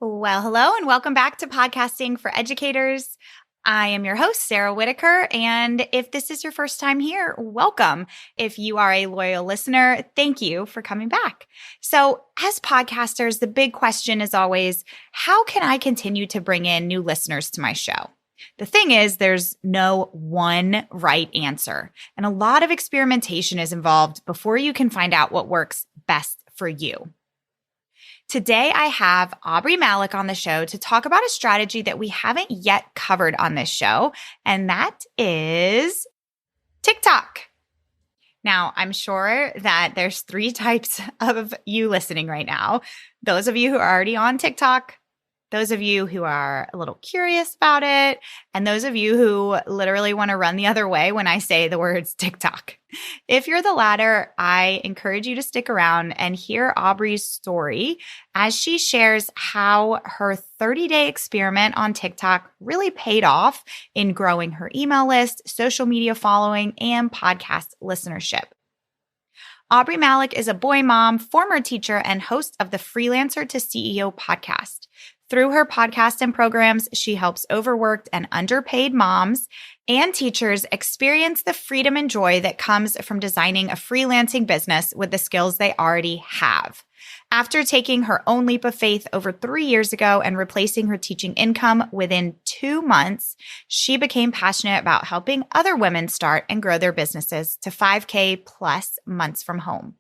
Well, hello and welcome back to Podcasting for Educators. I am your host, Sarah Whitaker, and if this is your first time here, welcome. If you are a loyal listener, thank you for coming back. So, as podcasters, the big question is always, how can I continue to bring in new listeners to my show? The thing is, there's no one right answer, and a lot of experimentation is involved before you can find out what works best for you. Today, I have Aubree Malick on the show to talk about a strategy that we haven't yet covered on this show, and that is TikTok. Now, I'm sure that there's three types of you listening right now. Those of you who are already on TikTok, those of you who are a little curious about it, and those of you who literally want to run the other way when I say the words TikTok. If you're the latter, I encourage you to stick around and hear Aubree's story as she shares how her 30-day experiment on TikTok really paid off in growing her email list, social media following, and podcast listenership. Aubree Malick is a boy mom, former teacher, and host of the Freelancer to CEO podcast. Through her podcast and programs, she helps overworked and underpaid moms and teachers experience the freedom and joy that comes from designing a freelancing business with the skills they already have. After taking her own leap of faith over 3 years ago and replacing her teaching income within 2 months, she became passionate about helping other women start and grow their businesses to 5K plus months from home.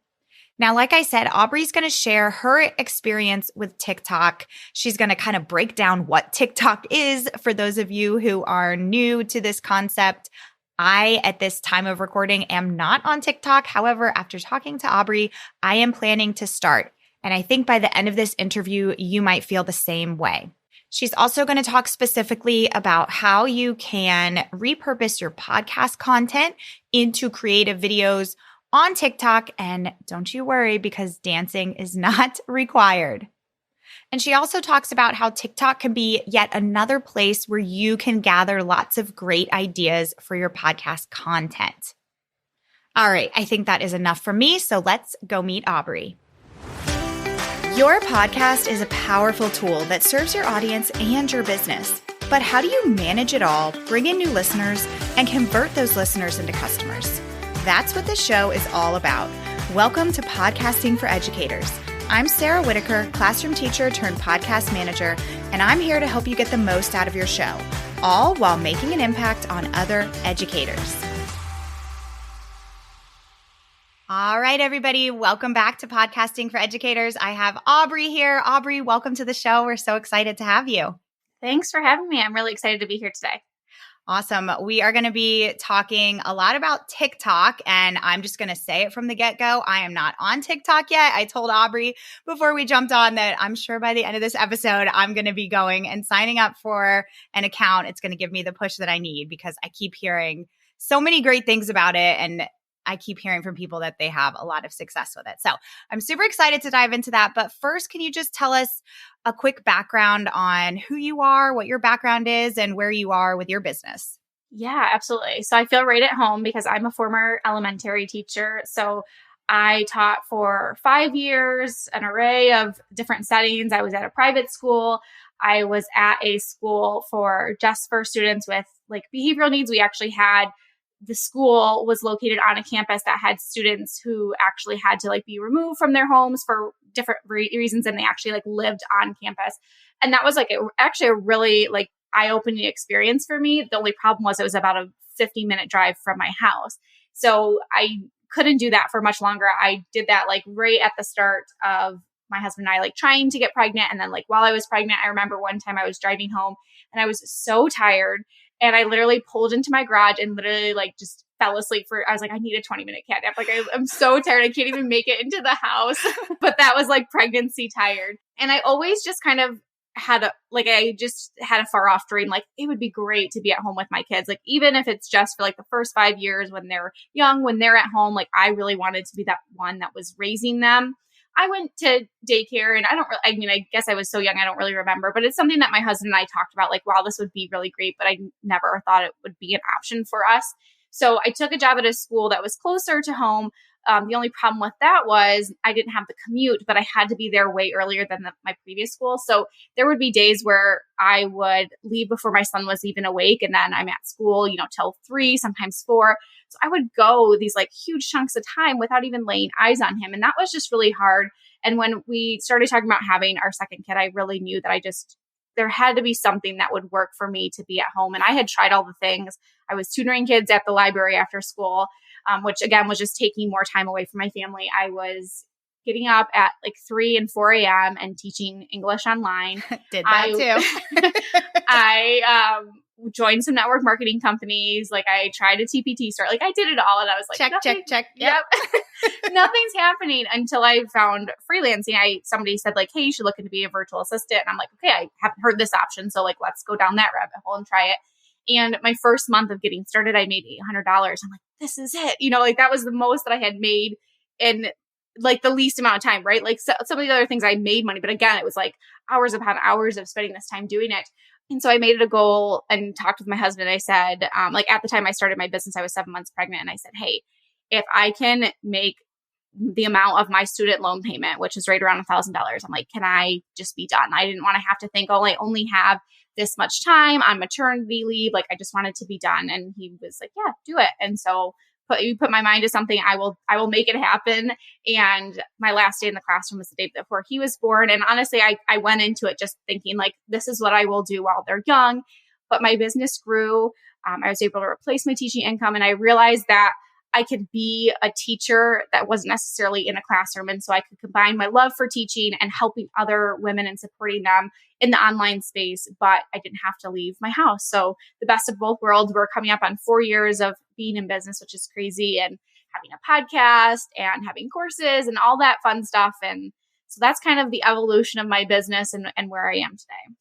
Now, like I said, Aubree's going to share her experience with TikTok. She's going to kind of break down what TikTok is for those of you who are new to this concept. I, at this time of recording, am not on TikTok. However, after talking to Aubree, I am planning to start. And I think by the end of this interview, you might feel the same way. She's also going to talk specifically about how you can repurpose your podcast content into creative videos on TikTok, and don't you worry because dancing is not required. And she also talks about how TikTok can be yet another place where you can gather lots of great ideas for your podcast content. All right, I think that is enough for me, so let's go meet Aubree. Your podcast is a powerful tool that serves your audience and your business. But how do you manage it all, bring in new listeners, and convert those listeners into customers? That's what this show is all about. Welcome to Podcasting for Educators. I'm Sarah Whitaker, classroom teacher turned podcast manager, and I'm here to help you get the most out of your show, all while making an impact on other educators. All right, everybody, welcome back to Podcasting for Educators. I have Aubree here. Aubree, welcome to the show. We're so excited to have you. Thanks for having me. I'm really excited to be here today. Awesome. We are going to be talking a lot about TikTok, and I'm just going to say it from the get-go. I am not on TikTok yet. I told Aubree before we jumped on that I'm sure by the end of this episode, I'm going to be going and signing up for an account. It's going to give me the push that I need because I keep hearing so many great things about it, and I keep hearing from people that they have a lot of success with it. So I'm super excited to dive into that. But first, can you just tell us a quick background on who you are, what your background is, and where you are with your business? Yeah, absolutely. So I feel right at home because I'm a former elementary teacher. So I taught for 5 years, an array of different settings. I was at a private school. I was at a school just for students with like behavioral needs. We actually had the school was located on a campus that had students who actually had to like be removed from their homes for different reasons, and they actually like lived on campus. And that was like actually a really like eye-opening experience for me. The only problem was it was about a 50-minute drive from my house. So I couldn't do that for much longer. I did that like right at the start of my husband and I like trying to get pregnant. And then like while I was pregnant, I remember one time I was driving home and I was so tired. And I literally pulled into my garage and literally like just fell asleep I was like, I need a 20-minute cat nap. Like I'm so tired. I can't even make it into the house. But that was like pregnancy tired. And I always just kind of had a far off dream. Like it would be great to be at home with my kids. Like even if it's just for like the first 5 years when they're young, when they're at home, like I really wanted to be that one that was raising them. I went to daycare and I guess I was so young, I don't really remember, but it's something that my husband and I talked about, like, wow, this would be really great, but I never thought it would be an option for us. So I took a job at a school that was closer to home, The only problem with that was I didn't have the commute, but I had to be there way earlier than my previous school. So there would be days where I would leave before my son was even awake. And then I'm at school, till 3, sometimes 4. So I would go these like huge chunks of time without even laying eyes on him. And that was just really hard. And when we started talking about having our second kid, I really knew that there had to be something that would work for me to be at home. And I had tried all the things. I was tutoring kids at the library after school, which again was just taking more time away from my family. I was getting up at like 3 and 4 a.m. and teaching English online. Did that too. I joined some network marketing companies. Like I tried a TPT start. Like I did it all. And I was like, check. Yep. Nothing's happening until I found freelancing. Somebody said like, hey, you should look into be a virtual assistant. And I'm like, okay, I haven't heard this option. So like, let's go down that rabbit hole and try it. And my first month of getting started, I made $800. I'm like, this is it. Like that was the most that I had made in like the least amount of time, right? Like some of the other things I made money, but again, it was like hours upon hours of spending this time doing it. And so I made it a goal and talked with my husband. I said, like at the time I started my business, I was 7 months pregnant. And I said, hey, if I can make the amount of my student loan payment, which is right around $1,000, I'm like, can I just be done? I didn't want to have to think, oh, I only have this much time on maternity leave. Like I just wanted to be done. And he was like, yeah, do it. And so you put my mind to something, I will make it happen. And my last day in the classroom was the day before he was born. And honestly, I went into it just thinking like, this is what I will do while they're young. But my business grew. I was able to replace my teaching income. And I realized that I could be a teacher that wasn't necessarily in a classroom. And so I could combine my love for teaching and helping other women and supporting them in the online space, but I didn't have to leave my house. So the best of both worlds. We're coming up on 4 years of being in business, which is crazy, and having a podcast and having courses and all that fun stuff. And so that's kind of the evolution of my business and where I am today.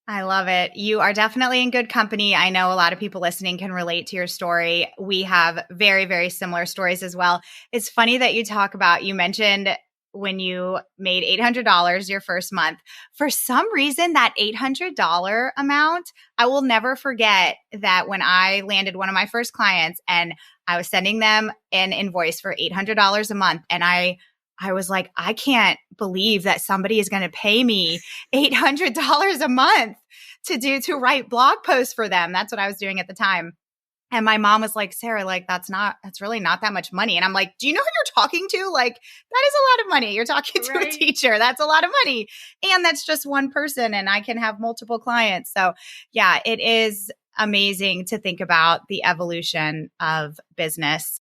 I love it. You are definitely in good company. I know a lot of people listening can relate to your story. We have very, very similar stories as well. It's funny that you mentioned when you made $800 your first month. For some reason, that $800 amount, I will never forget that when I landed one of my first clients and I was sending them an invoice for $800 a month, and I was like, I can't believe that somebody is going to pay me $800 a month to write blog posts for them. That's what I was doing at the time. And my mom was like, Sarah, like, that's really not that much money. And I'm like, do you know who you're talking to? Like, that is a lot of money. You're talking to a teacher. That's a lot of money. And that's just one person, and I can have multiple clients. So yeah, it is amazing to think about the evolution of business.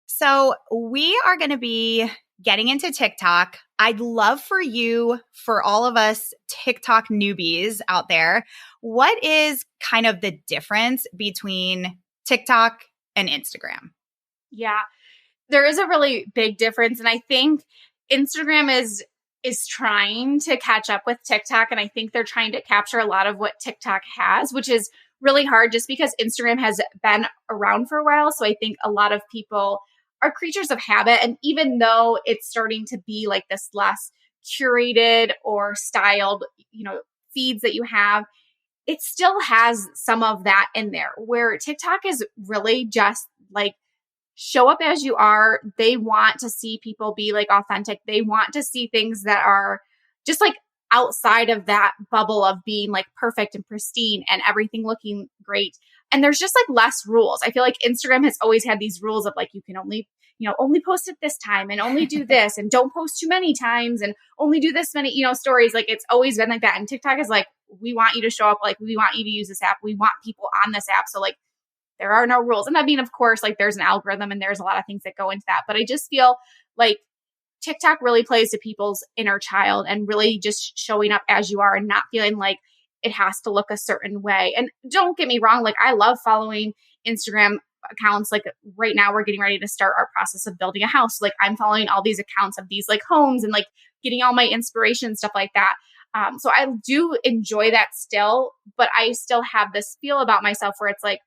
So we are going to be getting into TikTok. I'd love for all of us TikTok newbies out there, what is kind of the difference between TikTok and Instagram? Yeah, there is a really big difference. And I think Instagram is trying to catch up with TikTok. And I think they're trying to capture a lot of what TikTok has, which is really hard just because Instagram has been around for a while. So I think a lot of people are creatures of habit. And even though it's starting to be like this less curated or styled, feeds that you have, it still has some of that in there, where TikTok is really just like, show up as you are. They want to see people be like authentic. They want to see things that are just like outside of that bubble of being like perfect and pristine and everything looking great. And there's just like less rules. I feel like Instagram has always had these rules of like, you can only post at this time and only do this and don't post too many times and only do this many, stories. Like it's always been like that. And TikTok is like, we want you to show up. Like we want you to use this app. We want people on this app. So like there are no rules. And I mean, of course, like there's an algorithm and there's a lot of things that go into that. But I just feel like TikTok really plays to people's inner child and really just showing up as you are and not feeling like it has to look a certain way. And don't get me wrong, like I love following Instagram accounts. Like right now we're getting ready to start our process of building a house. Like I'm following all these accounts of these like homes and like getting all my inspiration, stuff like that. So I do enjoy that still, but I still have this feel about myself where it's like,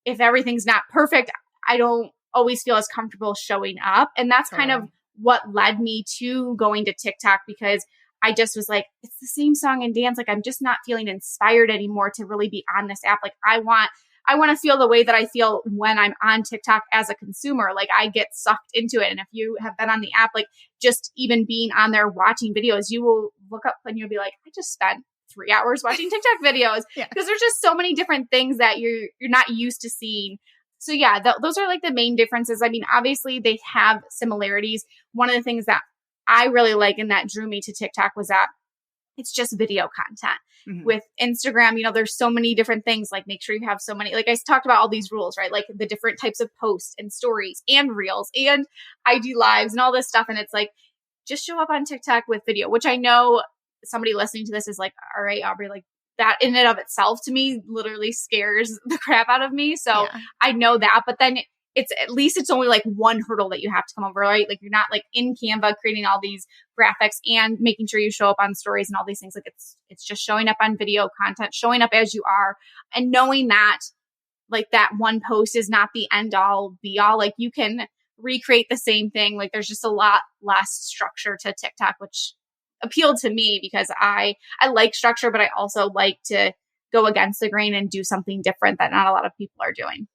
if everything's not perfect, I don't always feel as comfortable showing up. And that's kind of what led me to going to TikTok, because I just was like, it's the same song and dance. Like I'm just not feeling inspired anymore to really be on this app. Like I want I want to feel the way that I feel when I'm on TikTok as a consumer. Like I get sucked into it. And if you have been on the app, like just even being on there watching videos, you will look up and you'll be like, I just spent 3 hours watching TikTok videos because there's just so many different things that you're not used to seeing. So yeah, those are like the main differences. I mean, obviously they have similarities. One of the things that I really like and that drew me to TikTok was that it's just video content. Mm-hmm. With Instagram, there's so many different things, like make sure you have so many, like I talked about all these rules, right? Like the different types of posts and stories and reels and IG lives and all this stuff. And it's like, just show up on TikTok with video, which I know somebody listening to this is like, all right, Aubree, like that in and of itself to me literally scares the crap out of me. So I know that, but then it's at least it's only like one hurdle that you have to come over, right? Like you're not like in Canva creating all these graphics and making sure you show up on stories and all these things. Like it's just showing up on video content, showing up as you are, and knowing that like that one post is not the end all be all. Like you can recreate the same thing. Like there's just a lot less structure to TikTok, which appealed to me because I like structure, but I also like to go against the grain and do something different that not a lot of people are doing.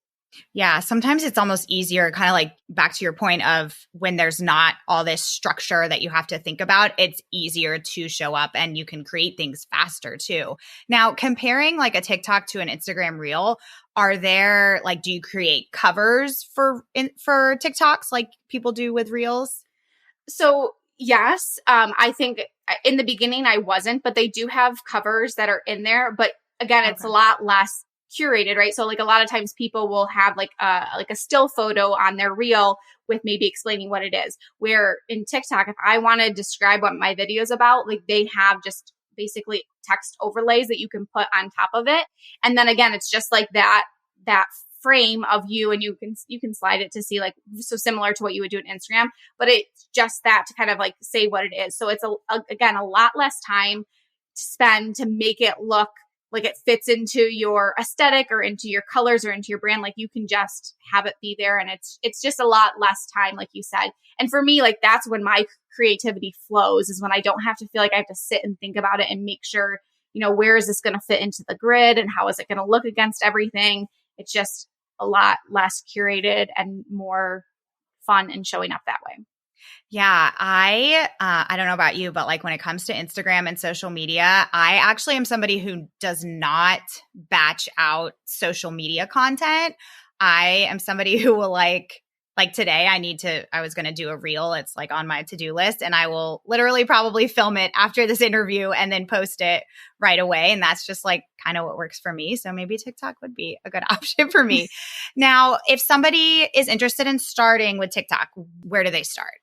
Yeah, sometimes it's almost easier, kind of like back to your point of when there's not all this structure that you have to think about, it's easier to show up and you can create things faster too. Now, comparing like a TikTok to an Instagram reel, are there like, do you create covers for TikToks like people do with reels? So yes, I think in the beginning I wasn't, but they do have covers that are in there. But again, it's a lot less curated, right? So like a lot of times people will have like a still photo on their reel with maybe explaining what it is. Where in TikTok, if I want to describe what my video is about, like they have just basically text overlays that you can put on top of it. And then again, it's just like that frame of you, and you can slide it to see like, so similar to what you would do on Instagram, but it's just that to kind of like say what it is. So it's again, a lot less time to spend to make it look like it fits into your aesthetic or into your colors or into your brand. Like you can just have it be there, and it's just a lot less time, like you said. And for me, like that's when my creativity flows, is when I don't have to feel like I have to sit and think about it and make sure, where is this going to fit into the grid and how is it going to look against everything. It's just a lot less curated and more fun and showing up that way. Yeah, I don't know about you, but like when it comes to Instagram and social media, I actually am somebody who does not batch out social media content. I am somebody who will like today I was going to do a reel. It's like on my to-do list, and I will literally probably film it after this interview and then post it right away. And that's just like kind of what works for me. So maybe TikTok would be a good option for me. Now, if somebody is interested in starting with TikTok, where do they start?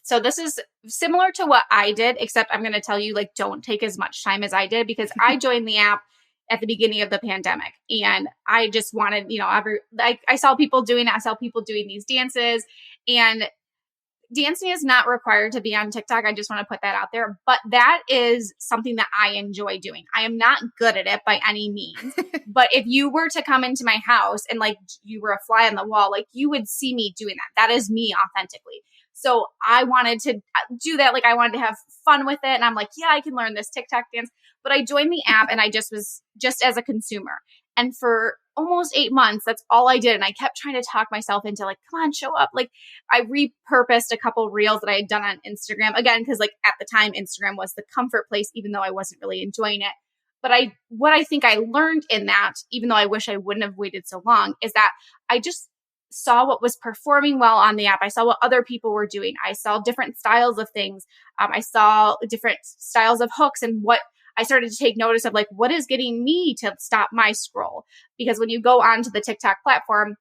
So this is similar to what I did, except I'm going to tell you, like, don't take as much time as I did, because I joined the app at the beginning of the pandemic, and I just wanted, I saw people doing it. I saw people doing these dances, and dancing is not required to be on TikTok. I just want to put that out there, but that is something that I enjoy doing. I am not good at it by any means, but if you were to come into my house and like you were a fly on the wall, like you would see me doing that. That is me authentically. So I wanted to do that. Like I wanted to have fun with it. And I'm like, yeah, I can learn this TikTok dance. But I joined the app and I just was just as a consumer. And for almost 8 months, that's all I did. And I kept trying to talk myself into like, come on, show up. Like I repurposed a couple reels that I had done on Instagram. Again, because like at the time, Instagram was the comfort place, even though I wasn't really enjoying it. But what I think I learned in that, even though I wish I wouldn't have waited so long, is that I just saw what was performing well on the app. I saw what other people were doing. I saw different styles of things. I saw different styles of hooks, and what I started to take notice of, like, what is getting me to stop my scroll? Because when you go onto the TikTok platform,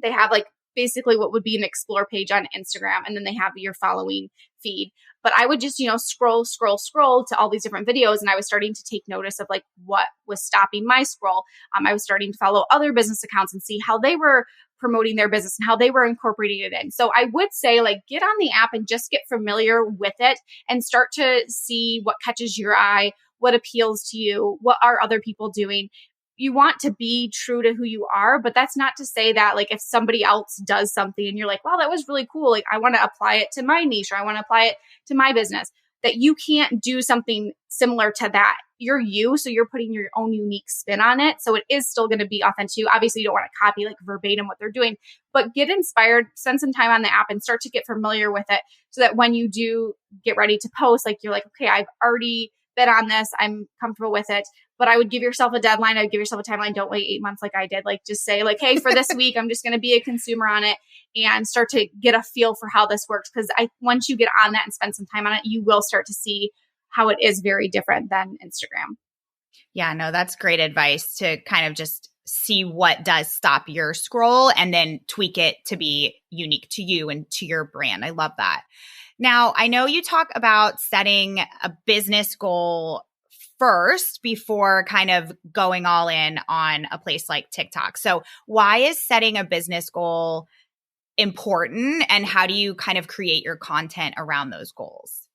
they have like basically what would be an explore page on Instagram, and then they have your following feed. But I would just, scroll to all these different videos, and I was starting to take notice of like what was stopping my scroll. I was starting to follow other business accounts and see how they were promoting their business and how they were incorporating it in. So I would say, like, get on the app and just get familiar with it and start to see what catches your eye, what appeals to you, what are other people doing. You want to be true to who you are, but that's not to say that, like, if somebody else does something and you're like, wow, that was really cool, like I want to apply it to my niche, or I want to apply it to my business, that you can't do something similar to that you're you, so you're putting your own unique spin on it. So it is still going to be authentic to you. Obviously, you don't want to copy like verbatim what they're doing, but get inspired, spend some time on the app and start to get familiar with it so that when you do get ready to post, like you're like, okay, I've already been on this. I'm comfortable with it. But I would give yourself a deadline. I would give yourself a timeline. Don't wait 8 months like I did. Like just say like, hey, for this week, I'm just going to be a consumer on it and start to get a feel for how this works. Because once you get on that and spend some time on it, you will start to see how it is very different than Instagram. Yeah, no, that's great advice to kind of just see what does stop your scroll and then tweak it to be unique to you and to your brand. I love that. Now, I know you talk about setting a business goal first before kind of going all in on a place like TikTok. So why is setting a business goal important and how do you kind of create your content around those goals?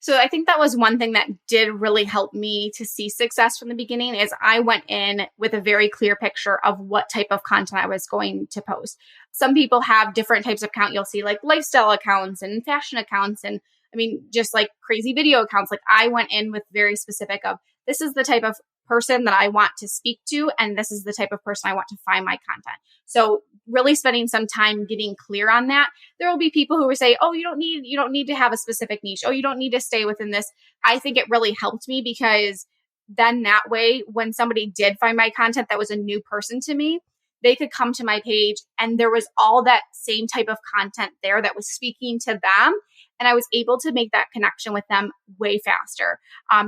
So I think that was one thing that did really help me to see success from the beginning is I went in with a very clear picture of what type of content I was going to post. Some people have different types of account. You'll see like lifestyle accounts and fashion accounts and I mean, just like crazy video accounts. Like I went in with very specific of this is the type of person that I want to speak to, and this is the type of person I want to find my content. So really spending some time getting clear on that. There will be people who will say, oh, you don't need to have a specific niche. Oh, you don't need to stay within this. I think it really helped me because then that way, when somebody did find my content that was a new person to me, they could come to my page and there was all that same type of content there that was speaking to them. And I was able to make that connection with them way faster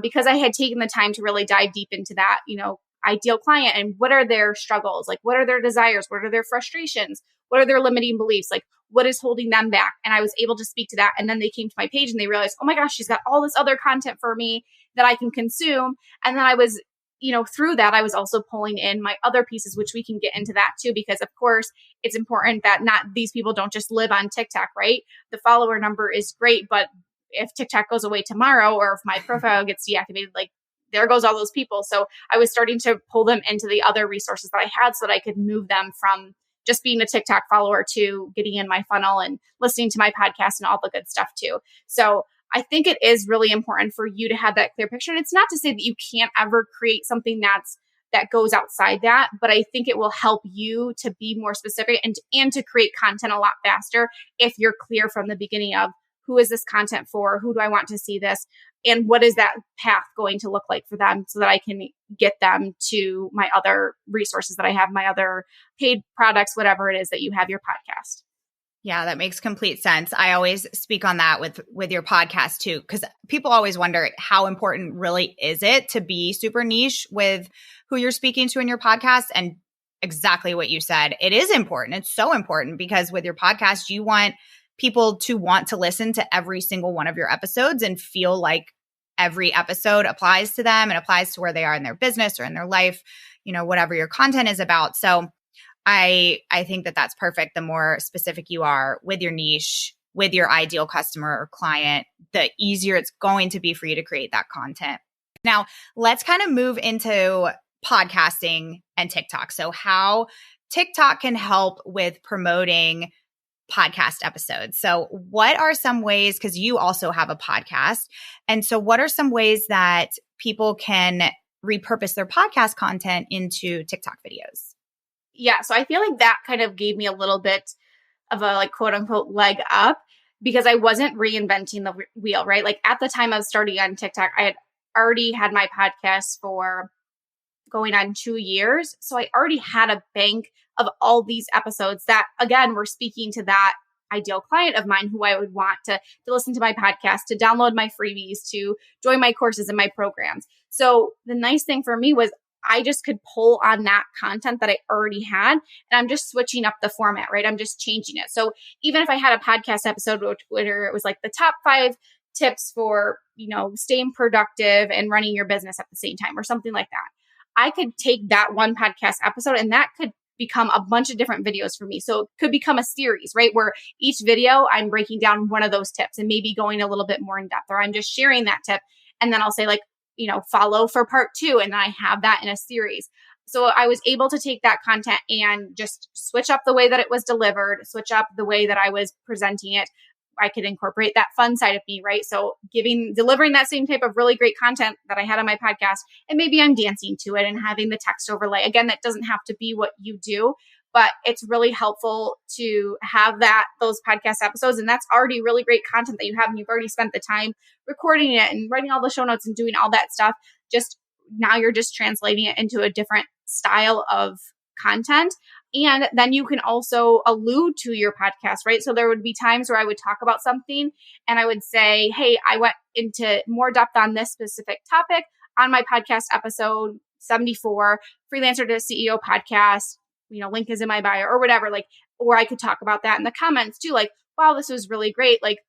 because I had taken the time to really dive deep into that, ideal client and what are their struggles? Like, what are their desires? What are their frustrations? What are their limiting beliefs? Like, what is holding them back? And I was able to speak to that. And then they came to my page and they realized, oh my gosh, she's got all this other content for me that I can consume. And then I was through that, I was also pulling in my other pieces, which we can get into that too, because of course it's important that not these people don't just live on TikTok, right? The follower number is great, but if TikTok goes away tomorrow or if my profile gets deactivated, like there goes all those people. So I was starting to pull them into the other resources that I had so that I could move them from just being a TikTok follower to getting in my funnel and listening to my podcast and all the good stuff too. So I think it is really important for you to have that clear picture. And it's not to say that you can't ever create something that goes outside that, but I think it will help you to be more specific and to create content a lot faster if you're clear from the beginning of who is this content for, who do I want to see this, and what is that path going to look like for them so that I can get them to my other resources that I have, my other paid products, whatever it is that you have your podcast. Yeah, that makes complete sense. I always speak on that with your podcast too, because people always wonder how important really is it to be super niche with who you're speaking to in your podcast. And exactly what you said, it is important. It's so important because with your podcast, you want people to want to listen to every single one of your episodes and feel like every episode applies to them and applies to where they are in their business or in their life, whatever your content is about. So I think that that's perfect. The more specific you are with your niche, with your ideal customer or client, the easier it's going to be for you to create that content. Now, let's kind of move into podcasting and TikTok. So how TikTok can help with promoting podcast episodes. So what are some ways, because you also have a podcast, and so what are some ways that people can repurpose their podcast content into TikTok videos? Yeah. So I feel like that kind of gave me a little bit of a like quote unquote leg up because I wasn't reinventing the wheel, right? Like at the time I was starting on TikTok, I had already had my podcast for going on 2 years. So I already had a bank of all these episodes that again, were speaking to that ideal client of mine who I would want to listen to my podcast, to download my freebies, to join my courses and my programs. So the nice thing for me was I just could pull on that content that I already had and I'm just switching up the format, right? I'm just changing it. So even if I had a podcast episode where it was like the top 5 tips for, staying productive and running your business at the same time or something like that, I could take that one podcast episode and that could become a bunch of different videos for me. So it could become a series, right? Where each video I'm breaking down one of those tips and maybe going a little bit more in depth, or I'm just sharing that tip. And then I'll say like, follow for part 2. And then I have that in a series. So I was able to take that content and just switch up the way that it was delivered, switch up the way that I was presenting it, I could incorporate that fun side of me, right? So delivering that same type of really great content that I had on my podcast, and maybe I'm dancing to it and having the text overlay. Again, that doesn't have to be what you do, but it's really helpful to have those podcast episodes. And that's already really great content that you have. And you've already spent the time recording it and writing all the show notes and doing all that stuff. Just now you're just translating it into a different style of content. And then you can also allude to your podcast, right? So there would be times where I would talk about something and I would say, hey, I went into more depth on this specific topic on my podcast episode 74, Freelancer to CEO podcast, link is in my bio or whatever, or I could talk about that in the comments too. Like, wow, this was really great. Like,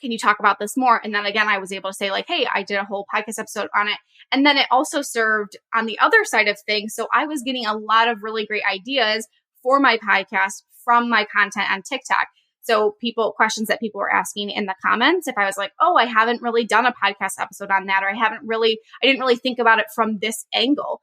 can you talk about this more? And then again, I was able to say like, hey, I did a whole podcast episode on it. And then it also served on the other side of things. So I was getting a lot of really great ideas for my podcast from my content on TikTok. So questions that people were asking in the comments, if I was like, oh, I haven't really done a podcast episode on that, or I didn't really think about it from this angle.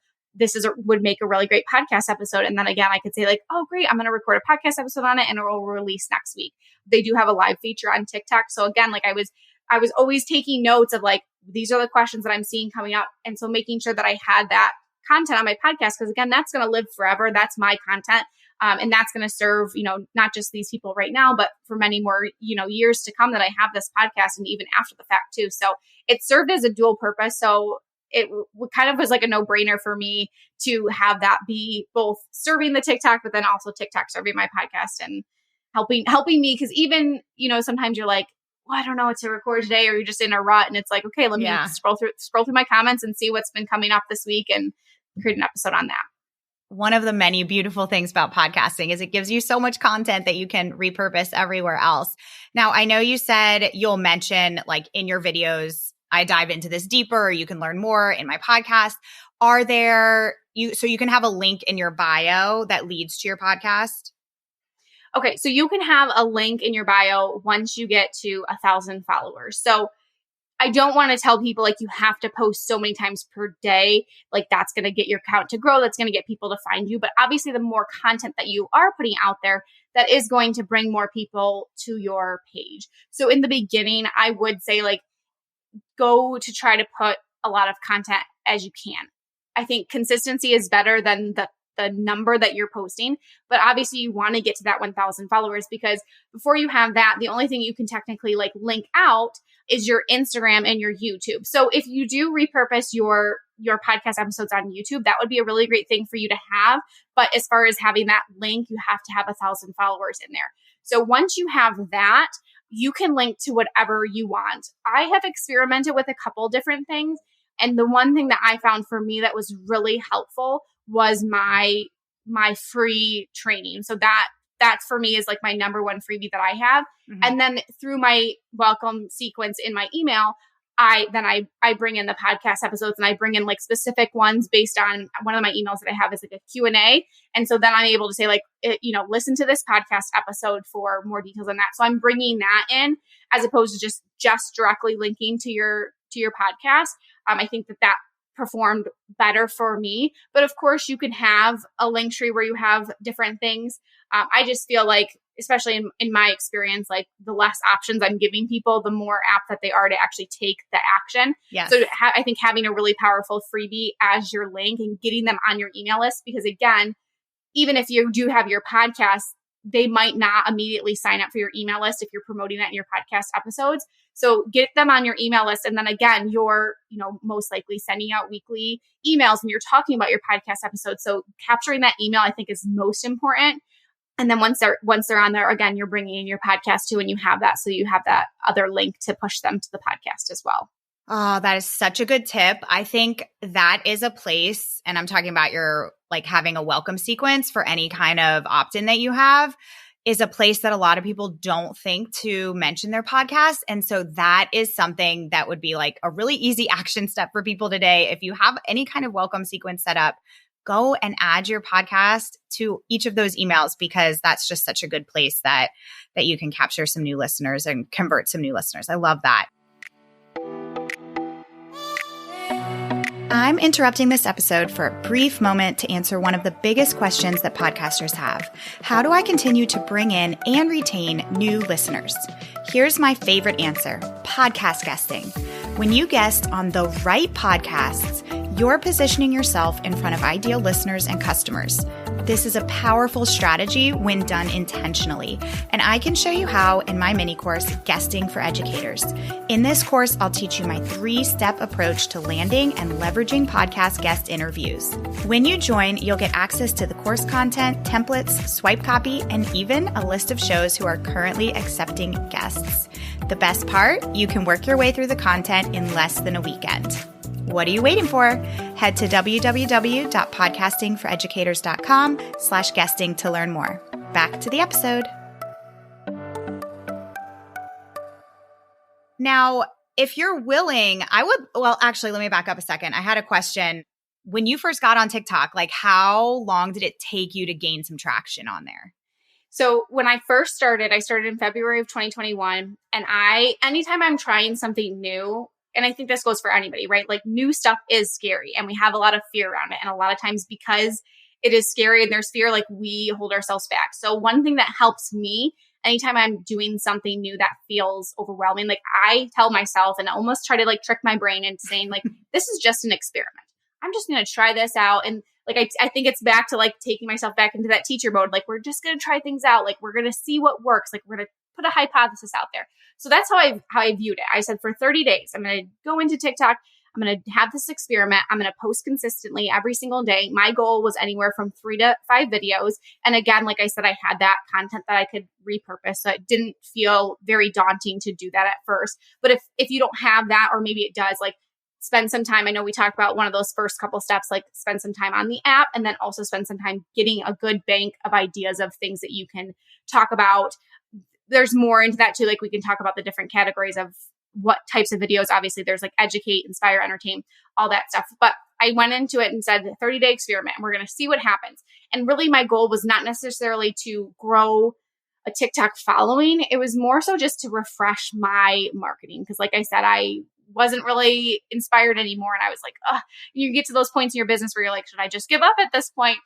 Would make a really great podcast episode. And then again, I could say like, oh, great, I'm going to record a podcast episode on it and it will release next week. They do have a live feature on TikTok. So again, like I was always taking notes of like, these are the questions that I'm seeing coming up. And so making sure that I had that content on my podcast, because again, that's going to live forever. That's my content. And that's going to serve, not just these people right now, but for many more, years to come that I have this podcast and even after the fact too. So it served as a dual purpose. So it kind of was like a no-brainer for me to have that be both serving the TikTok, but then also TikTok serving my podcast and helping me. Because even, sometimes you're like, well, I don't know what to record today, or you're just in a rut and it's like, okay, let me scroll through my comments and see what's been coming up this week and create an episode on that. One of the many beautiful things about podcasting is it gives you so much content that you can repurpose everywhere else. Now, I know you said you'll mention like in your videos, I dive into this deeper, or you can learn more in my podcast. So you can have a link in your bio that leads to your podcast? Okay, so you can have a link in your bio once you get to 1,000 followers. So I don't want to tell people like you have to post so many times per day. Like that's going to get your count to grow. That's going to get people to find you. But obviously the more content that you are putting out there, that is going to bring more people to your page. So in the beginning, I would say like, go to try to put a lot of content as you can. I think consistency is better than the number that you're posting, but obviously you want to get to that 1,000 followers, because before you have that, the only thing you can technically like link out is your Instagram and your YouTube. So if you do repurpose your podcast episodes on YouTube, that would be a really great thing for you to have. But as far as having that link, you have to have 1,000 followers in there. So once you have that, you can link to whatever you want. I have experimented with a couple different things. And the one thing that I found for me that was really helpful was my free training. So that for me is like my number one freebie that I have. Mm-hmm. And then through my welcome sequence in my email, I bring in the podcast episodes, and I bring in like specific ones based on one of my emails that I have is like a Q&A. And so then I'm able to say like, listen to this podcast episode for more details on that. So I'm bringing that in as opposed to just directly linking to your podcast. I think that performed better for me. But of course, you can have a link tree where you have different things. I just feel like, especially in my experience, like the less options I'm giving people, the more apt that they are to actually take the action. Yes. So I think having a really powerful freebie as your link and getting them on your email list, because again, even if you do have your podcast, they might not immediately sign up for your email list if you're promoting that in your podcast episodes. So get them on your email list. And then again, you're, most likely sending out weekly emails and you're talking about your podcast episodes. So capturing that email, I think, is most important. And then once they're on there, again, you're bringing in your podcast too, and you have that. So you have that other link to push them to the podcast as well. Oh, that is such a good tip. I think that is a place, and I'm talking about your like having a welcome sequence for any kind of opt-in that you have, is a place that a lot of people don't think to mention their podcast. And so that is something that would be like a really easy action step for people today. If you have any kind of welcome sequence set up, go and add your podcast to each of those emails, because that's just such a good place that you can capture some new listeners and convert some new listeners. I love that. I'm interrupting this episode for a brief moment to answer one of the biggest questions that podcasters have. How do I continue to bring in and retain new listeners? Here's my favorite answer: podcast guesting. When you guest on the right podcasts, you're positioning yourself in front of ideal listeners and customers. This is a powerful strategy when done intentionally, and I can show you how in my mini course, Guesting for Educators. In this course, I'll teach you my 3-step approach to landing and leveraging podcast guest interviews. When you join, you'll get access to the course content, templates, swipe copy, and even a list of shows who are currently accepting guests. The best part, you can work your way through the content in less than a weekend. What are you waiting for? Head to www.podcastingforeducators.com/guesting to learn more. Back to the episode. Now, if you're willing, actually, let me back up a second. I had a question. When you first got on TikTok, how long did it take you to gain some traction on there? So when I first started, I started in February of 2021. And anytime I'm trying something new, and I think this goes for anybody, right? New stuff is scary and we have a lot of fear around it. And a lot of times because it is scary and there's fear, we hold ourselves back. So one thing that helps me anytime I'm doing something new that feels overwhelming, I tell myself and almost try to trick my brain into saying this is just an experiment. I'm just going to try this out. And I think it's back to taking myself back into that teacher mode. We're just going to try things out. We're going to see what works. We're going to put a hypothesis out there. So that's how I viewed it. I said for 30 days, I'm going to go into TikTok. I'm going to have this experiment. I'm going to post consistently every single day. My goal was anywhere from 3 to 5 videos. And again, like I said, I had that content that I could repurpose. So it didn't feel very daunting to do that at first. But if you don't have that, or maybe it does, spend some time. I know we talked about one of those first couple steps, spend some time on the app and then also spend some time getting a good bank of ideas of things that you can talk about. There's more into that too. We can talk about the different categories of what types of videos. Obviously there's educate, inspire, entertain, all that stuff. But I went into it and said 30-day experiment and we're going to see what happens. And really my goal was not necessarily to grow a TikTok following. It was more so just to refresh my marketing. Because like I said, I wasn't really inspired anymore. And I was you get to those points in your business where you're should I just give up at this point?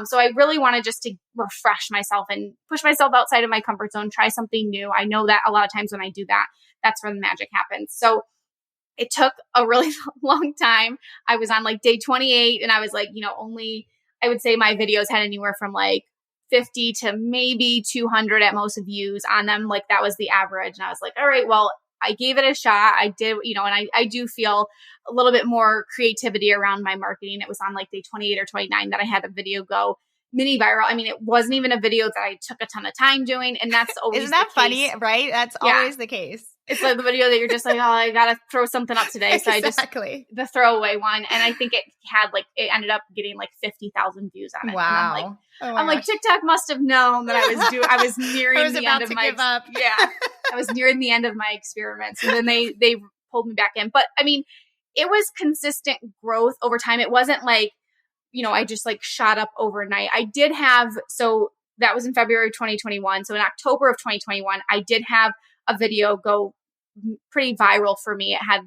So I really wanted just to refresh myself and push myself outside of my comfort zone, try something new. I know that a lot of times when I do that, that's where the magic happens. So it took a really long time. I was on day 28 and I was only, I would say my videos had anywhere from 50 to maybe 200 at most views on them. That was the average. And I was all right, well, I gave it a shot. I did, and I do feel a little bit more creativity around my marketing. It was on day 28 or 29 that I had a video go mini viral. I mean, it wasn't even a video that I took a ton of time doing. And that's always Isn't that funny, right? That's always the case. It's the video that you're just oh, I got to throw something up today. So Exactly. the throwaway one. And I think it had it ended up getting 50,000 views on it. Wow. And I'm TikTok must have known that I was nearing I was the about end of to my, give up. Yeah, I was nearing the end of my experiments. And then they pulled me back in. But I mean, it was consistent growth over time. It wasn't I just shot up overnight. I did have, so that was in February of 2021. So in October of 2021, I did have a video go pretty viral for me. It had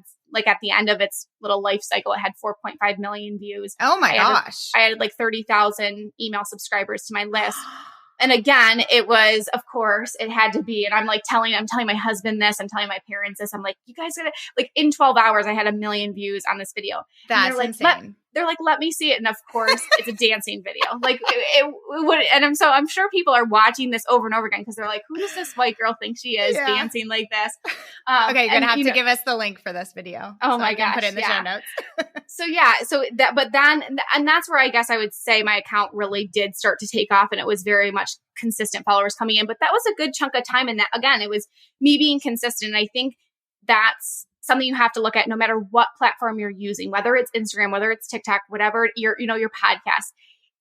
at the end of its little life cycle, it had 4.5 million views. Oh my gosh. I had 30,000 email subscribers to my list. And again, it was, of course, it had to be. And I'm telling my husband this, I'm telling my parents this. I'm you guys gotta, in 12 hours, I had 1 million views on this video. That's insane. They're let me see it. And of course, it's a dancing video. It would, and I'm sure people are watching this over and over again because they're who does this white girl think she is dancing like this? Okay, you're gonna have to give us the link for this video. Oh my gosh, put it in the show notes. And that's where I guess I would say my account really did start to take off, and it was very much consistent followers coming in. But that was a good chunk of time, and that again, it was me being consistent. And I think that's something you have to look at no matter what platform you're using, whether it's Instagram, whether it's TikTok, whatever your podcast.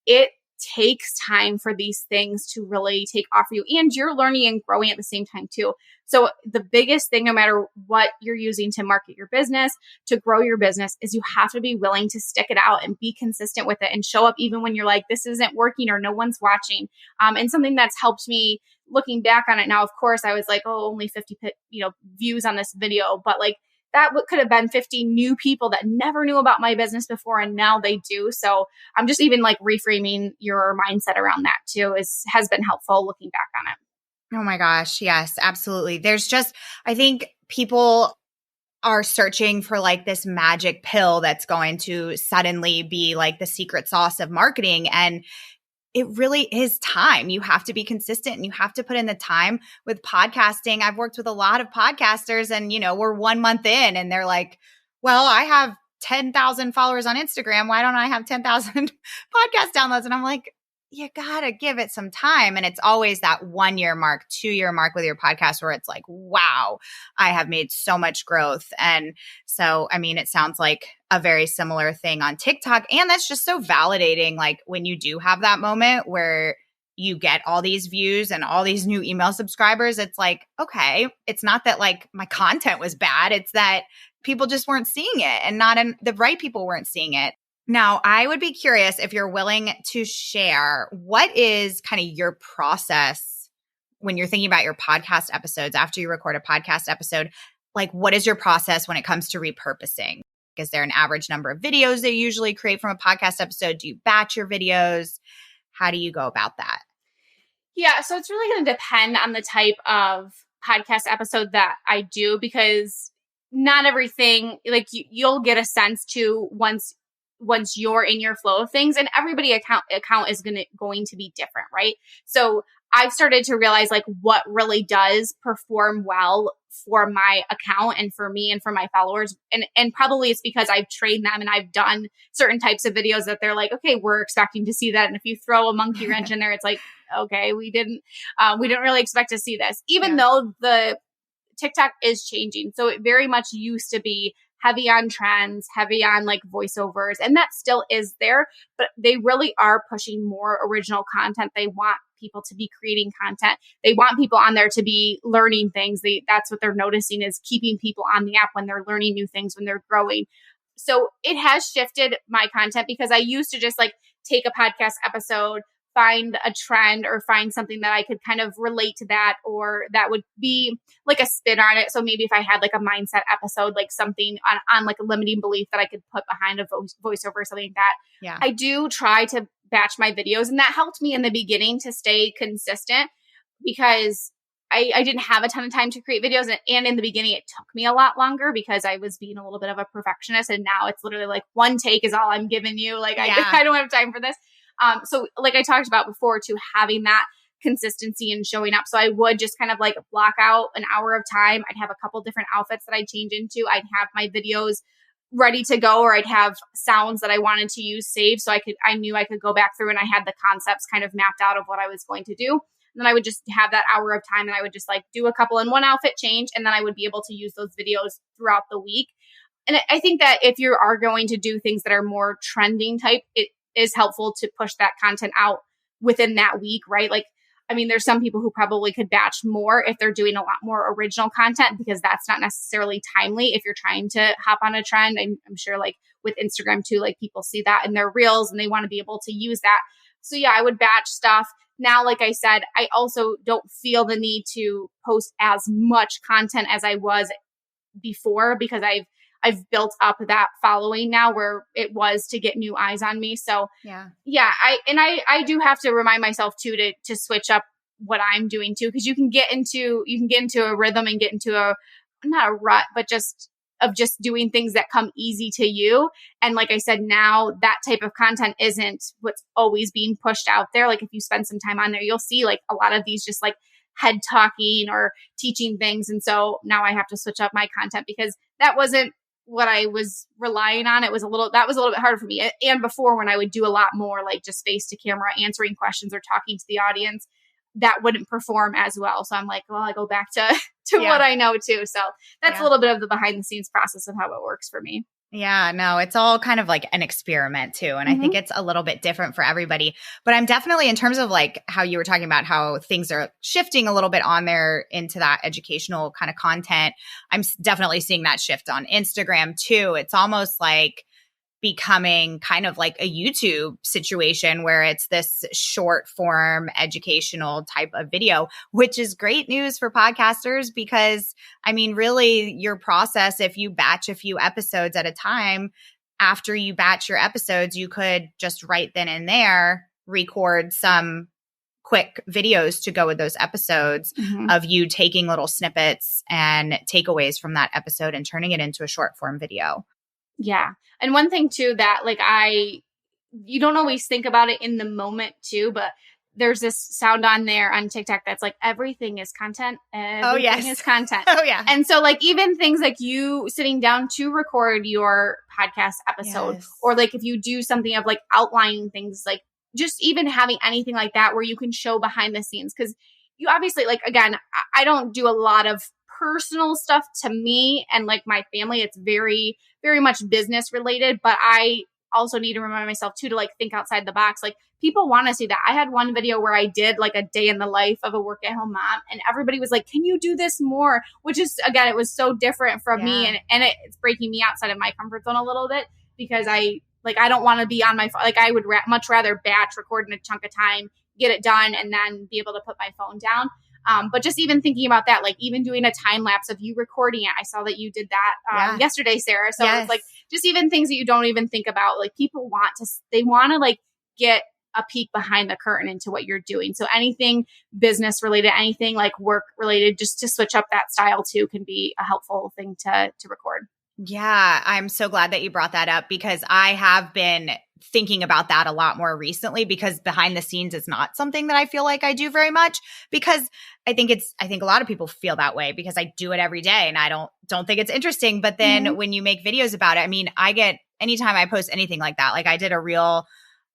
It takes time for these things to really take off for you, and you're learning and growing at the same time too. So the biggest thing, no matter what you're using to market your business, to grow your business, is you have to be willing to stick it out and be consistent with it and show up even when you're this isn't working or no one's watching. And something that's helped me looking back on it now, of course, I was only 50 views on this video, but could have been 50 new people that never knew about my business before, and now they do. So I'm just even like reframing your mindset around that too has been helpful looking back on it. Oh my gosh. Yes, absolutely. There's just, I think people are searching for like this magic pill that's going to suddenly be like the secret sauce of marketing. And it really is time. You have to be consistent and you have to put in the time with podcasting. I've worked with a lot of podcasters and, we're 1 month in and they're like, well, I have 10,000 followers on Instagram. Why don't I have 10,000 podcast downloads? And I'm like, you got to give it some time. And it's always that 1 year mark, 2 year mark with your podcast where it's like, wow, I have made so much growth. And so, it sounds like a very similar thing on TikTok. And that's just so validating. Like when you do have that moment where you get all these views and all these new email subscribers, it's like, okay, it's not that like my content was bad. It's that people just weren't seeing it and the right people weren't seeing it. Now, I would be curious if you're willing to share what is kind of your process when you're thinking about your podcast episodes after you record a podcast episode. Like, what is your process when it comes to repurposing? Is there an average number of videos that you usually create from a podcast episode? Do you batch your videos? How do you go about that? Yeah, so it's really going to depend on the type of podcast episode that I do, because not everything, like you'll get a sense to once you're in your flow of things, and everybody account is going to be different, right? So I've started to realize like what really does perform well for my account and for me and for my followers. And probably it's because I've trained them and I've done certain types of videos that they're like, okay, we're expecting to see that. And if you throw a monkey wrench in there, it's like, okay, we didn't really expect to see this, even though the TikTok is changing. So it very much used to be heavy on trends, heavy on like voiceovers, and that still is there, but they really are pushing more original content. They want people to be creating content. They want people on there to be learning things. That's what they're noticing, is keeping people on the app when they're learning new things, when they're growing. So it has shifted my content, because I used to just like take a podcast episode, find a trend or find something that I could kind of relate to that, or that would be like a spin on it. So maybe if I had like a mindset episode, like something on like a limiting belief that I could put behind a voiceover or something like that. Yeah. I do try to batch my videos, and that helped me in the beginning to stay consistent, because I didn't have a ton of time to create videos. And in the beginning, it took me a lot longer because I was being a little bit of a perfectionist. And now it's literally like one take is all I'm giving you. Like I don't have time for this. So like I talked about before, to having that consistency and showing up. So I would just kind of like block out an hour of time. I'd have a couple different outfits that I'd change into. I'd have my videos ready to go, or I'd have sounds that I wanted to use saved. So I knew I could go back through, and I had the concepts kind of mapped out of what I was going to do. And then I would just have that hour of time, and I would just like do a couple in one outfit change. And then I would be able to use those videos throughout the week. And I think that if you are going to do things that are more trending type, it is helpful to push that content out within that week, right? Like, there's some people who probably could batch more if they're doing a lot more original content, because that's not necessarily timely if you're trying to hop on a trend. I'm sure like with Instagram too, like people see that in their reels and they want to be able to use that. So yeah, I would batch stuff. Now, like I said, I also don't feel the need to post as much content as I was before, because I've built up that following now, where it was to get new eyes on me. So yeah, I do have to remind myself too to switch up what I'm doing too, because you can get into a rhythm and get into a, not a rut, but just doing things that come easy to you. And like I said, now that type of content isn't what's always being pushed out there. Like if you spend some time on there, you'll see like a lot of these just like head talking or teaching things. And so now I have to switch up my content, because that wasn't what I was relying on. That was a little bit harder for me. And before, when I would do a lot more like just face to camera, answering questions or talking to the audience, that wouldn't perform as well. So I'm like, well, I go back to what I know too. So that's a little bit of the behind the scenes process of how it works for me. Yeah, no, it's all kind of like an experiment too. And I think it's a little bit different for everybody. But I'm definitely, in terms of like how you were talking about how things are shifting a little bit on there into that educational kind of content, I'm definitely seeing that shift on Instagram too. It's almost like becoming kind of like a YouTube situation where it's this short form educational type of video, which is great news for podcasters because, I mean, really your process, if you batch a few episodes at a time, after you batch your episodes, you could just right then and there record some quick videos to go with those episodes of you taking little snippets and takeaways from that episode and turning it into a short form video. Yeah. And one thing too that like you don't always think about it in the moment too, but there's this sound on there on TikTok that's like, everything is content. Everything is content. Oh, yeah. And so like even things like you sitting down to record your podcast episode, or like if you do something of like outlining things, like just even having anything like that where you can show behind the scenes. Cause you obviously like, again, I don't do a lot of personal stuff to me and like my family. It's very, very much business related, but I also need to remind myself too, to like think outside the box. Like people want to see that. I had one video where I did like a day in the life of a work at home mom and everybody was like, can you do this more? Which is, again, it was so different from me and it's breaking me outside of my comfort zone a little bit because I don't want to be on my phone. Like I would much rather batch record in a chunk of time, get it done and then be able to put my phone down. But just even thinking about that, like even doing a time lapse of you recording it. I saw that you did that yesterday, Sarah. So it's like just even things that you don't even think about. Like people they want to like get a peek behind the curtain into what you're doing. So anything business related, anything like work related, just to switch up that style too can be a helpful thing to record. Yeah, I'm so glad that you brought that up because I have been thinking about that a lot more recently because behind the scenes is not something that I feel like I do very much because I think a lot of people feel that way because I do it every day and I don't think it's interesting. But then when you make videos about it, I mean, anytime I post anything like that, like I did a reel,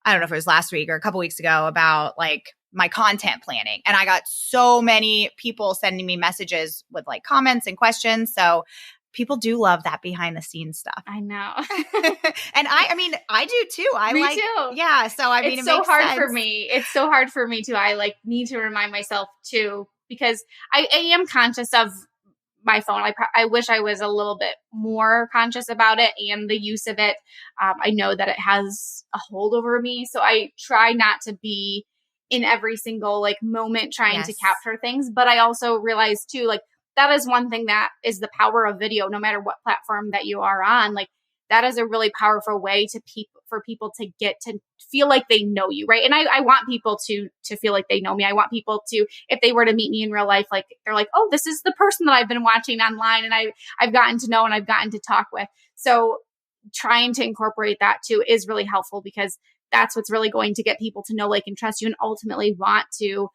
I don't know if it was last week or a couple weeks ago about like my content planning. And I got so many people sending me messages with like comments and questions. So people do love that behind the scenes stuff. I know. And I mean, I do too. Me too. Yeah. So I mean, it's it so makes hard sense. for me. It's so hard for me too. I like need to remind myself too, because I am conscious of my phone. I wish I was a little bit more conscious about it and the use of it. I know that it has a hold over me. So I try not to be in every single like moment trying to capture things. But I also realize too, like, that is one thing that is the power of video, no matter what platform that you are on. Like that is a really powerful way for people to get to feel like they know you. Right. And I want people to feel like they know me. I want people to, if they were to meet me in real life, like they're like, oh, this is the person that I've been watching online and I've gotten to know and I've gotten to talk with. So trying to incorporate that too is really helpful because that's what's really going to get people to know, like, and trust you and ultimately want to,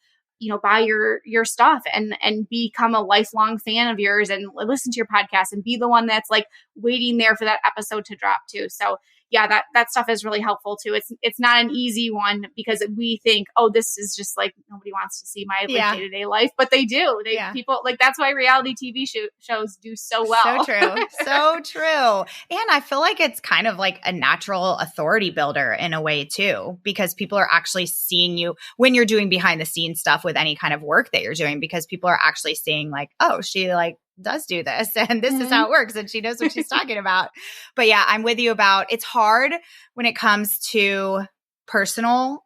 buy your stuff and become a lifelong fan of yours and listen to your podcast and be the one that's like waiting there for that episode to drop too. So yeah, that stuff is really helpful too. It's not an easy one because we think, oh, this is just like, nobody wants to see my day-to-day life, but they do. People like, that's why reality TV shows do so well. So true. So true. And I feel like it's kind of like a natural authority builder in a way too, because people are actually seeing you when you're doing behind the scenes stuff with any kind of work that you're doing, because people are actually seeing like, oh, she like does do this and this is how it works and she knows what she's talking about. But yeah, I'm with you about it's hard when it comes to personal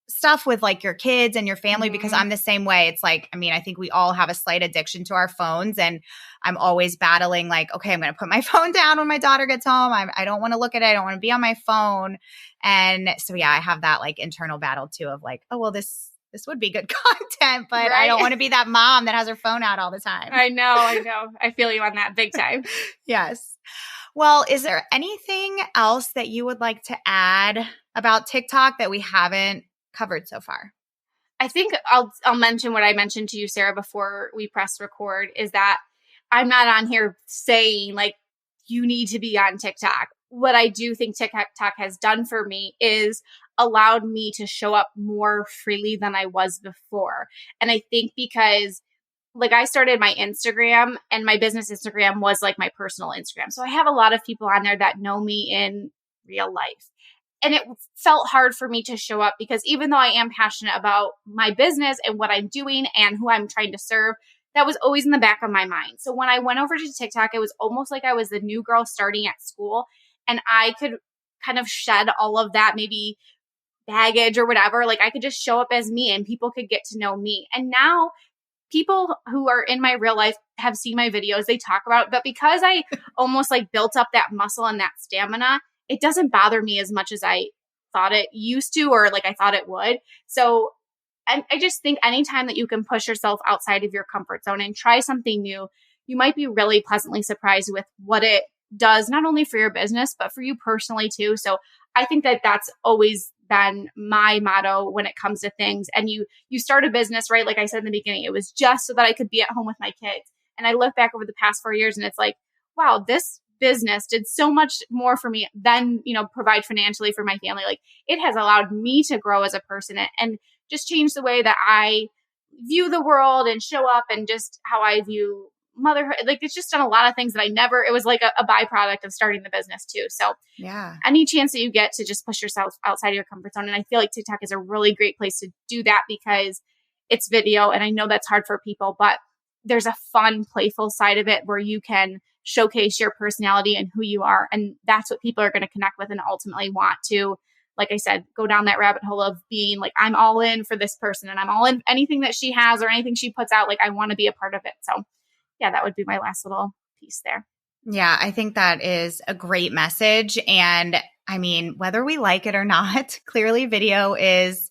stuff with like your kids and your family because I'm the same way. It's like, I mean, I think we all have a slight addiction to our phones and I'm always battling like, okay, I'm going to put my phone down when my daughter gets home. I don't want to look at it. I don't want to be on my phone. And so yeah, I have that like internal battle too of like, oh, well, this would be good content, but I don't want to be that mom that has her phone out all the time. I know. I feel you on that big time. Yes. Well, is there anything else that you would like to add about TikTok that we haven't covered so far? I think I'll mention what I mentioned to you, Sarah, before we press record, is that I'm not on here saying like, you need to be on TikTok. What I do think TikTok has done for me is allowed me to show up more freely than I was before. And I think because like I started my Instagram and my business Instagram was like my personal Instagram. So I have a lot of people on there that know me in real life. And it felt hard for me to show up because even though I am passionate about my business and what I'm doing and who I'm trying to serve, that was always in the back of my mind. So when I went over to TikTok, it was almost like I was the new girl starting at school. And I could kind of shed all of that maybe baggage or whatever. Like I could just show up as me and people could get to know me. And now people who are in my real life have seen my videos, they talk about it, but because I almost like built up that muscle and that stamina, it doesn't bother me as much as I thought it used to, or like I thought it would. So I just think anytime that you can push yourself outside of your comfort zone and try something new, you might be really pleasantly surprised with what it does, not only for your business, but for you personally too. So I think that that's always been my motto when it comes to things. And you start a business, right? Like I said in the beginning, it was just so that I could be at home with my kids. And I look back over the past 4 years and it's like, wow, this business did so much more for me than, provide financially for my family. Like it has allowed me to grow as a person and just change the way that I view the world and show up and just how I view motherhood. Like it's just done a lot of things that it was like a byproduct of starting the business too. So yeah, any chance that you get to just push yourself outside of your comfort zone. And I feel like TikTok is a really great place to do that because it's video. And I know that's hard for people, but there's a fun, playful side of it where you can showcase your personality and who you are. And that's what people are going to connect with and ultimately want to, like I said, go down that rabbit hole of being like, I'm all in for this person and I'm all in anything that she has or anything she puts out. Like I want to be a part of it. So yeah, that would be my last little piece there. Yeah, I think that is a great message. And I mean, whether we like it or not, clearly video is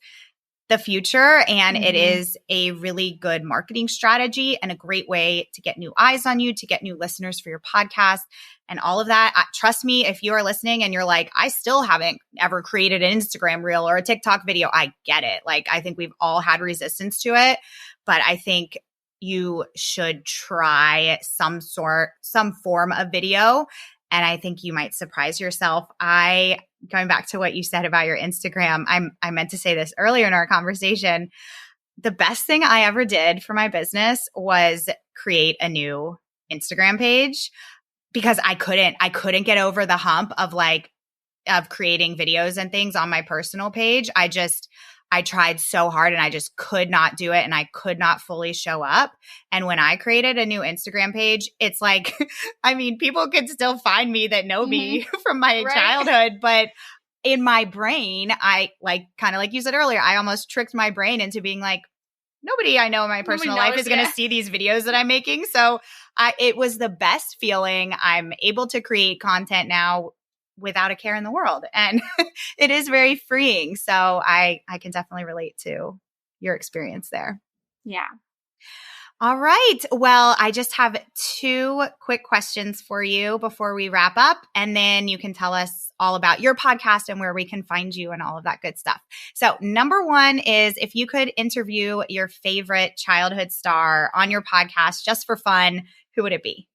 the future and it is a really good marketing strategy and a great way to get new eyes on you, to get new listeners for your podcast and all of that. Trust me, if you are listening and you're like, I still haven't ever created an Instagram reel or a TikTok video, I get it. Like, I think we've all had resistance to it, but I think you should try some form of video. And I think you might surprise yourself. Going back to what you said about your Instagram, I meant to say this earlier in our conversation. The best thing I ever did for my business was create a new Instagram page because I couldn't get over the hump of creating videos and things on my personal page. I tried so hard and I just could not do it and I could not fully show up. And when I created a new Instagram page, it's like, I mean, people can still find me that know me from my childhood, but in my brain, I kind of like you said earlier, I almost tricked my brain into being like, nobody I know in my personal life is going to see these videos that I'm making. So it was the best feeling. I'm able to create content now without a care in the world. And it is very freeing. So I can definitely relate to your experience there. Yeah. All right. Well, I just have 2 quick questions for you before we wrap up. And then you can tell us all about your podcast and where we can find you and all of that good stuff. So number 1 is if you could interview your favorite childhood star on your podcast just for fun, who would it be?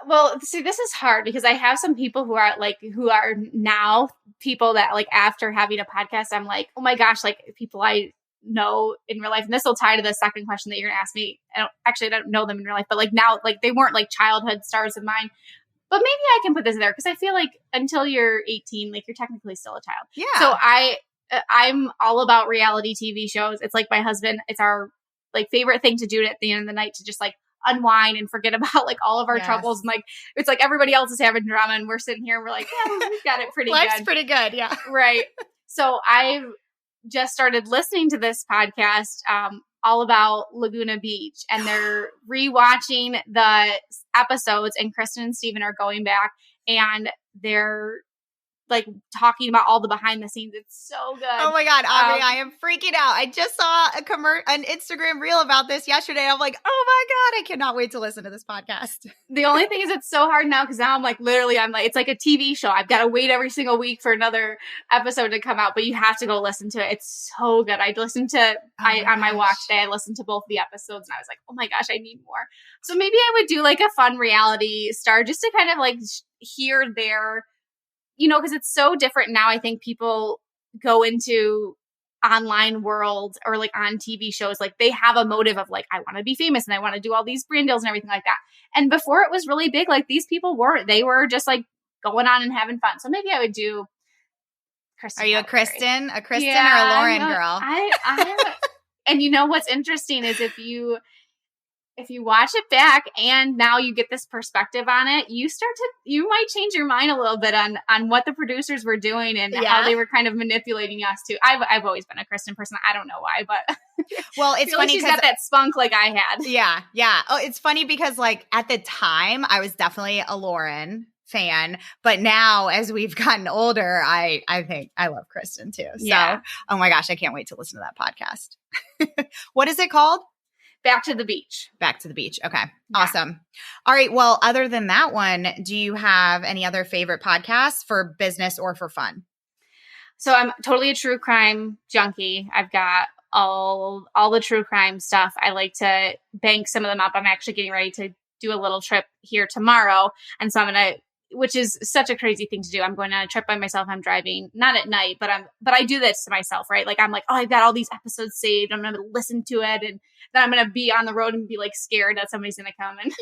Well, see, this is hard because I have some people who are now people that like after having a podcast, I'm like, oh my gosh, like people I know in real life. And this will tie to the second question that you're going to ask me. I don't know them in real life, but like now, like they weren't like childhood stars of mine. But maybe I can put this there because I feel like until you're 18, like you're technically still a child. Yeah. So I'm all about reality TV shows. It's like my husband, it's our like favorite thing to do at the end of the night to just like unwind and forget about like all of our troubles. And like, it's like everybody else is having drama and we're sitting here and we're like, yeah, we've got it pretty good. Life's pretty good. Yeah. Right. So I've just started listening to this podcast, all about Laguna Beach, and they're rewatching the episodes and Kristen and Steven are going back and they're like talking about all the behind the scenes. It's so good. Oh my God, Aubree, I am freaking out. I just saw an Instagram reel about this yesterday. I'm like, oh my God, I cannot wait to listen to this podcast. The only thing is it's so hard now because now I'm like, it's like a TV show. I've got to wait every single week for another episode to come out, but you have to go listen to it. It's so good. I listened to, on my walk today, I listened to both the episodes and I was like, oh my gosh, I need more. So maybe I would do like a fun reality star just to kind of like hear their, because it's so different now. I think people go into online world or like on TV shows, like they have a motive of like, I want to be famous and I want to do all these brand deals and everything like that. And before it was really big, like these people they were just like going on and having fun. So maybe I would do Kristen. Are you a Kristen or a Lauren girl? And what's interesting is if you if you watch it back and now you get this perspective on it, you might change your mind a little bit on what the producers were doing and how they were kind of manipulating us too. I've always been a Kristen person. I don't know why, but well, it's funny she's got that spunk like I had. Yeah. Yeah. Oh, it's funny because like at the time I was definitely a Lauren fan, but now as we've gotten older, I think I love Kristen too. So, oh my gosh, I can't wait to listen to that podcast. What is it called? Back to the Beach. Back to the Beach. Okay. Yeah. Awesome. All right. Well, other than that one, do you have any other favorite podcasts for business or for fun? So I'm totally a true crime junkie. I've got all the true crime stuff. I like to bank some of them up. I'm actually getting ready to do a little trip here tomorrow. And so I'm going to, which is such a crazy thing to do. I'm going on a trip by myself. I'm driving, not at night, but I do this to myself, right? Like I'm like, oh, I've got all these episodes saved. I'm going to listen to it. And then I'm going to be on the road and be like scared that somebody's going to come and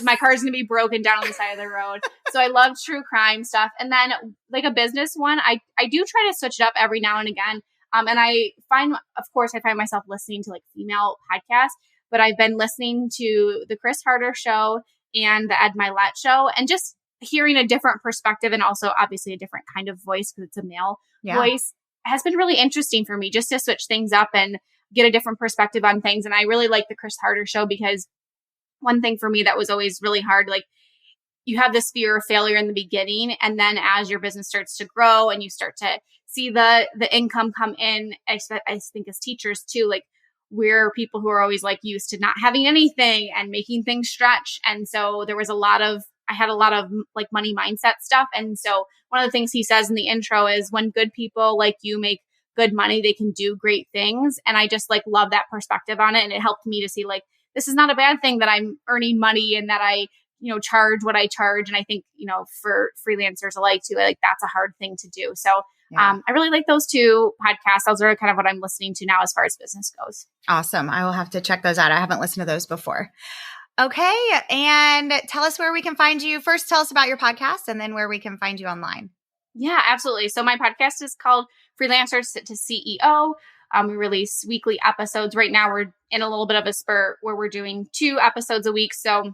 my car's going to be broken down on the side of the road. So I love true crime stuff. And then like a business one, I do try to switch it up every now and again. And I find myself listening to like female podcasts, but I've been listening to the Chris Harder show and the Ed Milet show and just hearing a different perspective and also obviously a different kind of voice because it's a male voice has been really interesting for me just to switch things up and get a different perspective on things. And I really like the Chris Harder show because one thing for me that was always really hard, like you have this fear of failure in the beginning. And then as your business starts to grow and you start to see the income come in, I think as teachers too, like we're people who are always like used to not having anything and making things stretch. And so I had a lot of like money mindset stuff. And so one of the things he says in the intro is when good people like you make good money, they can do great things. And I just like love that perspective on it. And it helped me to see like, this is not a bad thing that I'm earning money and that I, charge what I charge. And I think, for freelancers alike too, like that's a hard thing to do. So I really like those two podcasts. Those are kind of what I'm listening to now as far as business goes. Awesome. I will have to check those out. I haven't listened to those before. Okay. And tell us where we can find you. First, tell us about your podcast and then where we can find you online. Yeah, absolutely. So my podcast is called Freelancers to CEO. We release weekly episodes. Right now, we're in a little bit of a spurt where we're doing 2 episodes a week. So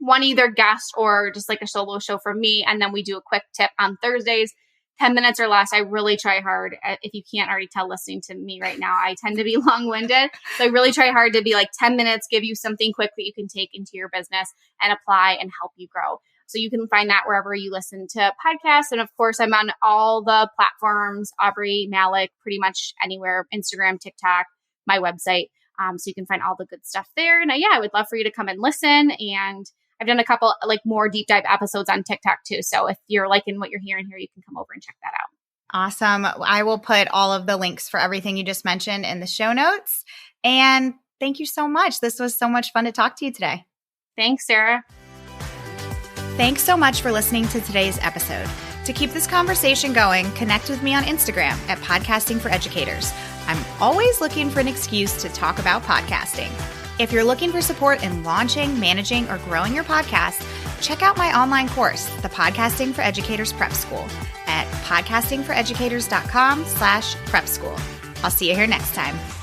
one either guest or just like a solo show from me. And then we do a quick tip on Thursdays, 10 minutes or less. I really try hard. If you can't already tell listening to me right now, I tend to be long-winded. So I really try hard to be like 10 minutes, give you something quick that you can take into your business and apply and help you grow. So you can find that wherever you listen to podcasts. And of course, I'm on all the platforms, Aubree, Malick, pretty much anywhere, Instagram, TikTok, my website. So you can find all the good stuff there. And I would love for you to come and listen. And I've done a couple like more deep dive episodes on TikTok too. So if you're liking what you're hearing here, you can come over and check that out. Awesome. I will put all of the links for everything you just mentioned in the show notes. And thank you so much. This was so much fun to talk to you today. Thanks, Sarah. Thanks so much for listening to today's episode. To keep this conversation going, connect with me on Instagram at Podcasting for Educators. I'm always looking for an excuse to talk about podcasting. If you're looking for support in launching, managing, or growing your podcast, check out my online course, the Podcasting for Educators Prep School, at podcastingforeducators.com/prep school. I'll see you here next time.